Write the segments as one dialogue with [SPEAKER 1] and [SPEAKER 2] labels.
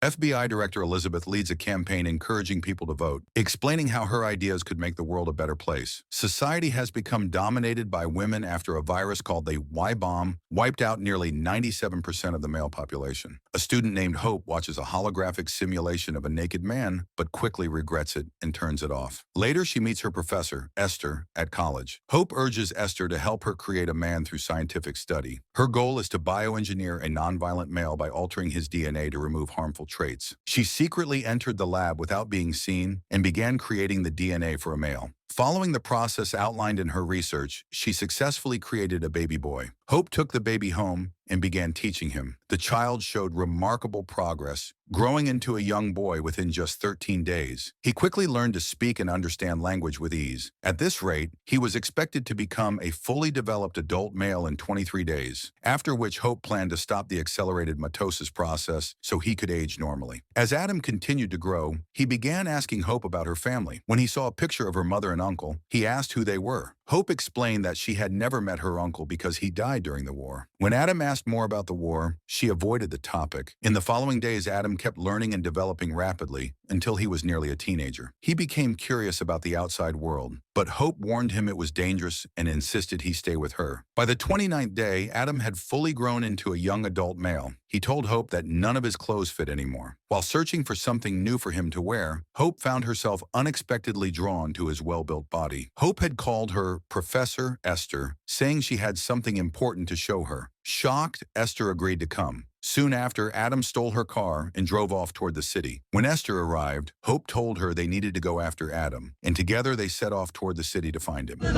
[SPEAKER 1] FBI Director Elizabeth leads a campaign encouraging people to vote, explaining how her ideas could make the world a better place. Society has become dominated by women after a virus called the Y bomb wiped out nearly 97% of the male population. A student named Hope watches a holographic simulation of a naked man, but quickly regrets it and turns it off. Later, she meets her professor, Esther, at college. Hope urges Esther to help her create a man through scientific study. Her goal is to bioengineer a nonviolent male by altering his DNA to remove harmful traits. She secretly entered the lab without being seen and began creating the DNA for a male. Following the process outlined in her research, she successfully created a baby boy. Hope took the baby home and began teaching him. The child showed remarkable progress, growing into a young boy within just 13 days. He quickly learned to speak and understand language with ease. At this rate, he was expected to become a fully developed adult male in 23 days, after which Hope planned to stop the accelerated mitosis process so he could age normally. As Adam continued to grow, he began asking Hope about her family. When he saw a picture of her mother and uncle, he asked who they were. Hope explained that she had never met her uncle because he died during the war. When Adam asked more about the war, she avoided the topic. In the following days, Adam kept learning and developing rapidly until he was nearly a teenager. He became curious about the outside world, but Hope warned him it was dangerous and insisted he stay with her. By the 29th day, Adam had fully grown into a young adult male. He told Hope that none of his clothes fit anymore. While searching for something new for him to wear, Hope found herself unexpectedly drawn to his well-built body. Hope had called her Professor Esther, saying she had something important to show her. Shocked, Esther agreed to come. Soon after, Adam stole her car and drove off toward the city. When Esther arrived, Hope told her they needed to go after Adam, and together they set off toward the city to find him. In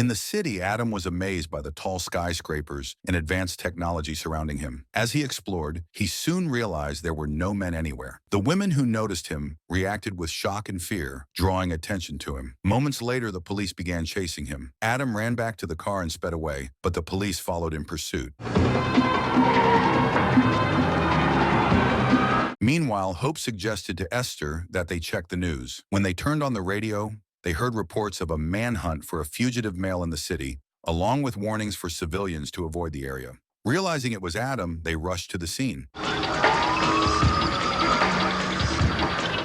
[SPEAKER 1] the city, Adam was amazed by the tall skyscrapers and advanced technology surrounding him. As he explored, he soon realized there were no men anywhere. The women who noticed him reacted with shock and fear, drawing attention to him. Moments later, the police began chasing him. Adam ran back to the car and sped away, but the police followed in pursuit. Meanwhile, Hope suggested to Esther that they check the news. When they turned on the radio, they heard reports of a manhunt for a fugitive male in the city, along with warnings for civilians to avoid the area. Realizing it was Adam, they rushed to the scene.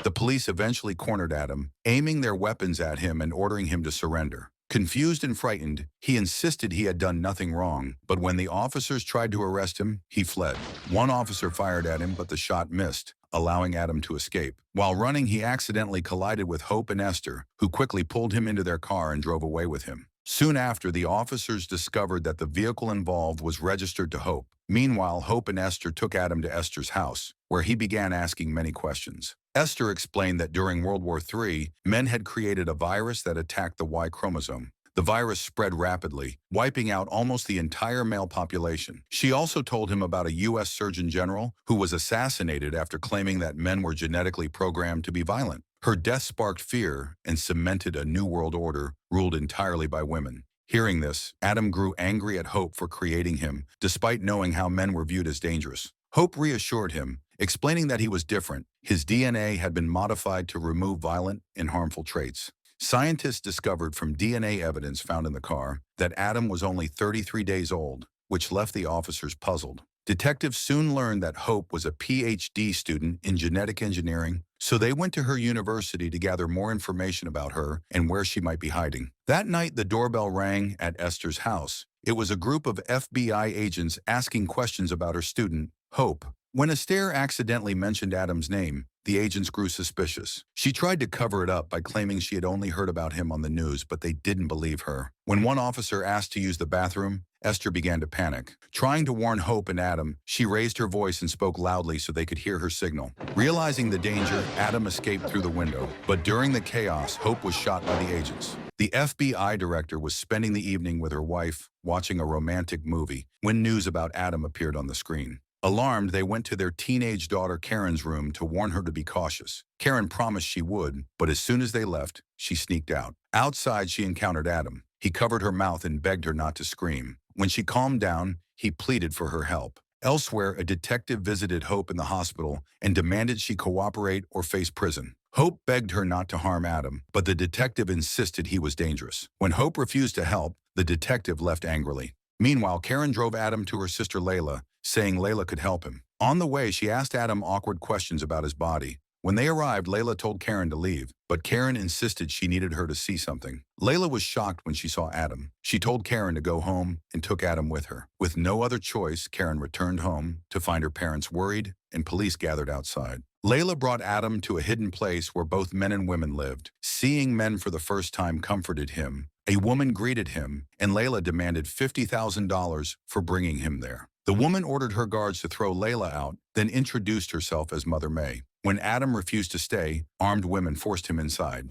[SPEAKER 1] The police eventually cornered Adam, aiming their weapons at him and ordering him to surrender. Confused and frightened, he insisted he had done nothing wrong, but when the officers tried to arrest him, he fled. One officer fired at him, but the shot missed, allowing Adam to escape. While running, he accidentally collided with Hope and Esther, who quickly pulled him into their car and drove away with him. Soon after, the officers discovered that the vehicle involved was registered to Hope. Meanwhile, Hope and Esther took Adam to Esther's house, where he began asking many questions. Esther explained that during World War III, men had created a virus that attacked the Y chromosome. The virus spread rapidly, wiping out almost the entire male population. She also told him about a U.S. Surgeon General who was assassinated after claiming that men were genetically programmed to be violent. Her death sparked fear and cemented a new world order ruled entirely by women. Hearing this, Adam grew angry at Hope for creating him, despite knowing how men were viewed as dangerous. Hope reassured him, explaining that he was different. His DNA had been modified to remove violent and harmful traits. Scientists discovered from DNA evidence found in the car that Adam was only 33 days old, which left the officers puzzled. Detectives soon learned that Hope was a PhD student in genetic engineering, so they went to her university to gather more information about her and where she might be hiding. That night, the doorbell rang at Esther's house. It was a group of FBI agents asking questions about her student, Hope. When Esther accidentally mentioned Adam's name, the agents grew suspicious. She tried to cover it up by claiming she had only heard about him on the news, but they didn't believe her. When one officer asked to use the bathroom, Esther began to panic. Trying to warn Hope and Adam, she raised her voice and spoke loudly so they could hear her signal. Realizing the danger, Adam escaped through the window. But during the chaos, Hope was shot by the agents. The FBI director was spending the evening with her wife, watching a romantic movie, when news about Adam appeared on the screen. Alarmed, they went to their teenage daughter Karen's room to warn her to be cautious. Karen promised she would, but as soon as they left, she sneaked out. Outside, she encountered Adam. He covered her mouth and begged her not to scream. When she calmed down, he pleaded for her help. Elsewhere, a detective visited Hope in the hospital and demanded she cooperate or face prison. Hope begged her not to harm Adam, but the detective insisted he was dangerous. When Hope refused to help, the detective left angrily. Meanwhile, Karen drove Adam to her sister Layla saying Layla could help him. On the way, she asked Adam awkward questions about his body. When they arrived, Layla told Karen to leave, but Karen insisted she needed her to see something. Layla was shocked when she saw Adam. She told Karen to go home and took Adam with her. With no other choice, Karen returned home to find her parents worried and police gathered outside. Layla brought Adam to a hidden place where both men and women lived. Seeing men for the first time comforted him. A woman greeted him, and Layla demanded $50,000 for bringing him there. The woman ordered her guards to throw Layla out, then introduced herself as Mother May. When Adam refused to stay, armed women forced him inside.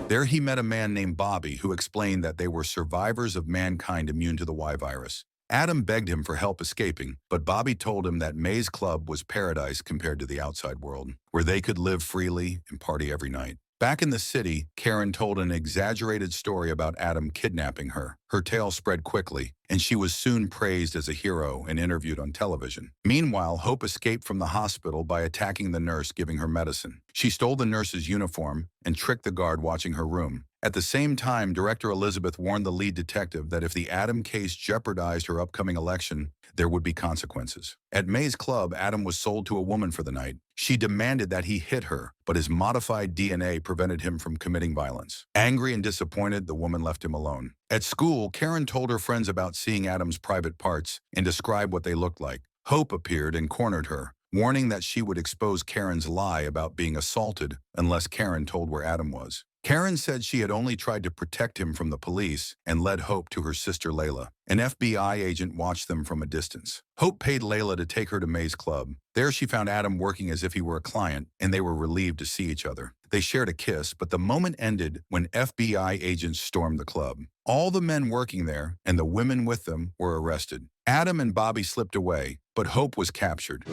[SPEAKER 1] There he met a man named Bobby who explained that they were survivors of mankind immune to the Y virus. Adam begged him for help escaping, but Bobby told him that May's Club was paradise compared to the outside world, where they could live freely and party every night. Back in the city, Karen told an exaggerated story about Adam kidnapping her. Her tale spread quickly, and she was soon praised as a hero and interviewed on television. Meanwhile, Hope escaped from the hospital by attacking the nurse giving her medicine. She stole the nurse's uniform and tricked the guard watching her room. At the same time, Director Elizabeth warned the lead detective that if the Adam case jeopardized her upcoming election, there would be consequences. At May's Club, Adam was sold to a woman for the night. She demanded that he hit her, but his modified DNA prevented him from committing violence. Angry and disappointed, the woman left him alone. At school, Karen told her friends about seeing Adam's private parts and described what they looked like. Hope appeared and cornered her, warning that she would expose Karen's lie about being assaulted unless Karen told where Adam was. Karen said she had only tried to protect him from the police and led Hope to her sister Layla. An FBI agent watched them from a distance. Hope paid Layla to take her to May's Club. There she found Adam working as if he were a client, and they were relieved to see each other. They shared a kiss, but the moment ended when FBI agents stormed the club. All the men working there, and the women with them, were arrested. Adam and Bobby slipped away, but Hope was captured.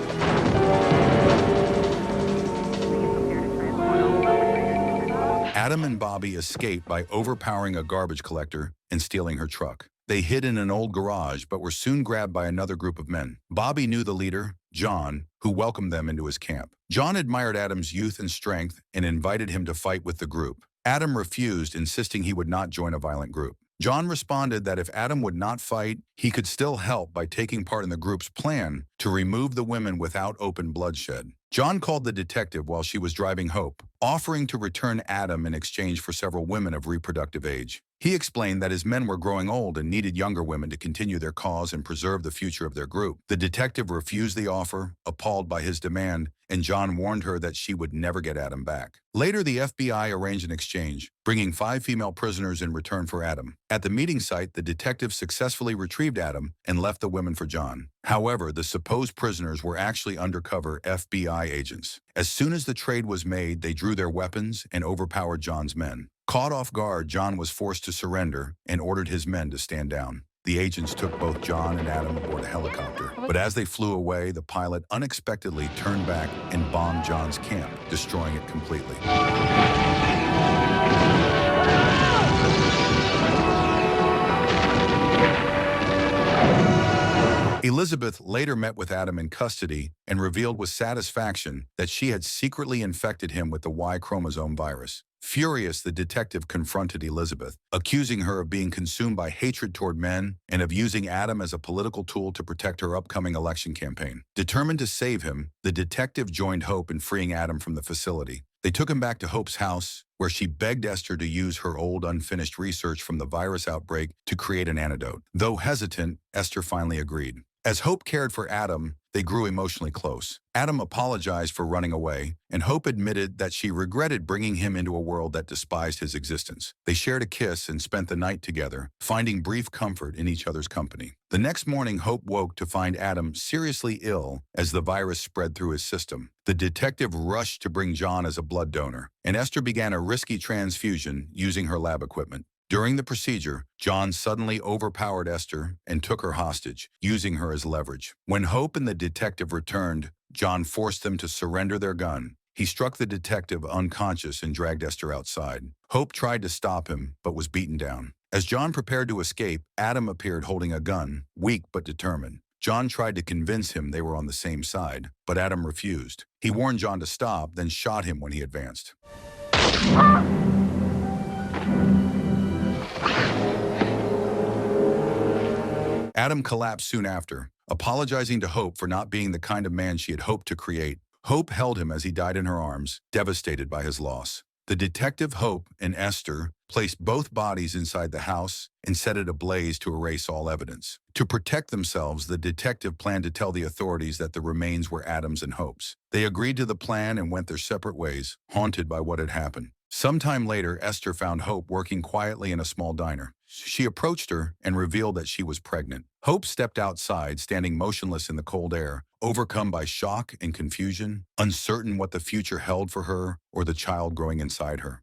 [SPEAKER 1] Adam and Bobby escaped by overpowering a garbage collector and stealing her truck. They hid in an old garage but were soon grabbed by another group of men. Bobby knew the leader, John, who welcomed them into his camp. John admired Adam's youth and strength and invited him to fight with the group. Adam refused, insisting he would not join a violent group. John responded that if Adam would not fight, he could still help by taking part in the group's plan to remove the women without open bloodshed. John called the detective while she was driving Hope, offering to return Adam in exchange for several women of reproductive age. He explained that his men were growing old and needed younger women to continue their cause and preserve the future of their group. The detective refused the offer, appalled by his demand, and John warned her that she would never get Adam back. Later, the FBI arranged an exchange, bringing 5 female prisoners in return for Adam. At the meeting site, the detective successfully retrieved Adam and left the women for John. However, the supposed prisoners were actually undercover FBI agents. As soon as the trade was made, they drew their weapons and overpowered John's men. Caught off guard, John was forced to surrender and ordered his men to stand down. The agents took both John and Adam aboard a helicopter. But as they flew away, the pilot unexpectedly turned back and bombed John's camp, destroying it completely. Elizabeth later met with Adam in custody and revealed with satisfaction that she had secretly infected him with the Y chromosome virus. Furious, the detective confronted Elizabeth, accusing her of being consumed by hatred toward men and of using Adam as a political tool to protect her upcoming election campaign. Determined to save him, the detective joined Hope in freeing Adam from the facility. They took him back to Hope's house, where she begged Esther to use her old unfinished research from the virus outbreak to create an antidote. Though hesitant, Esther finally agreed. As Hope cared for Adam, they grew emotionally close. Adam apologized for running away, and Hope admitted that she regretted bringing him into a world that despised his existence. They shared a kiss and spent the night together, finding brief comfort in each other's company. The next morning, Hope woke to find Adam seriously ill as the virus spread through his system. The detective rushed to bring John as a blood donor, and Esther began a risky transfusion using her lab equipment. During the procedure, John suddenly overpowered Esther and took her hostage, using her as leverage. When Hope and the detective returned, John forced them to surrender their gun. He struck the detective unconscious and dragged Esther outside. Hope tried to stop him, but was beaten down. As John prepared to escape, Adam appeared holding a gun, weak but determined. John tried to convince him they were on the same side, but Adam refused. He warned John to stop, then shot him when he advanced. Adam collapsed soon after, apologizing to Hope for not being the kind of man she had hoped to create. Hope held him as he died in her arms, devastated by his loss. The detective Hope and Esther placed both bodies inside the house and set it ablaze to erase all evidence. To protect themselves, the detective planned to tell the authorities that the remains were Adam's and Hope's. They agreed to the plan and went their separate ways, haunted by what had happened. Sometime later, Esther found Hope working quietly in a small diner. She approached her and revealed that she was pregnant. Hope stepped outside, standing motionless in the cold air, overcome by shock and confusion, uncertain what the future held for her or the child growing inside her.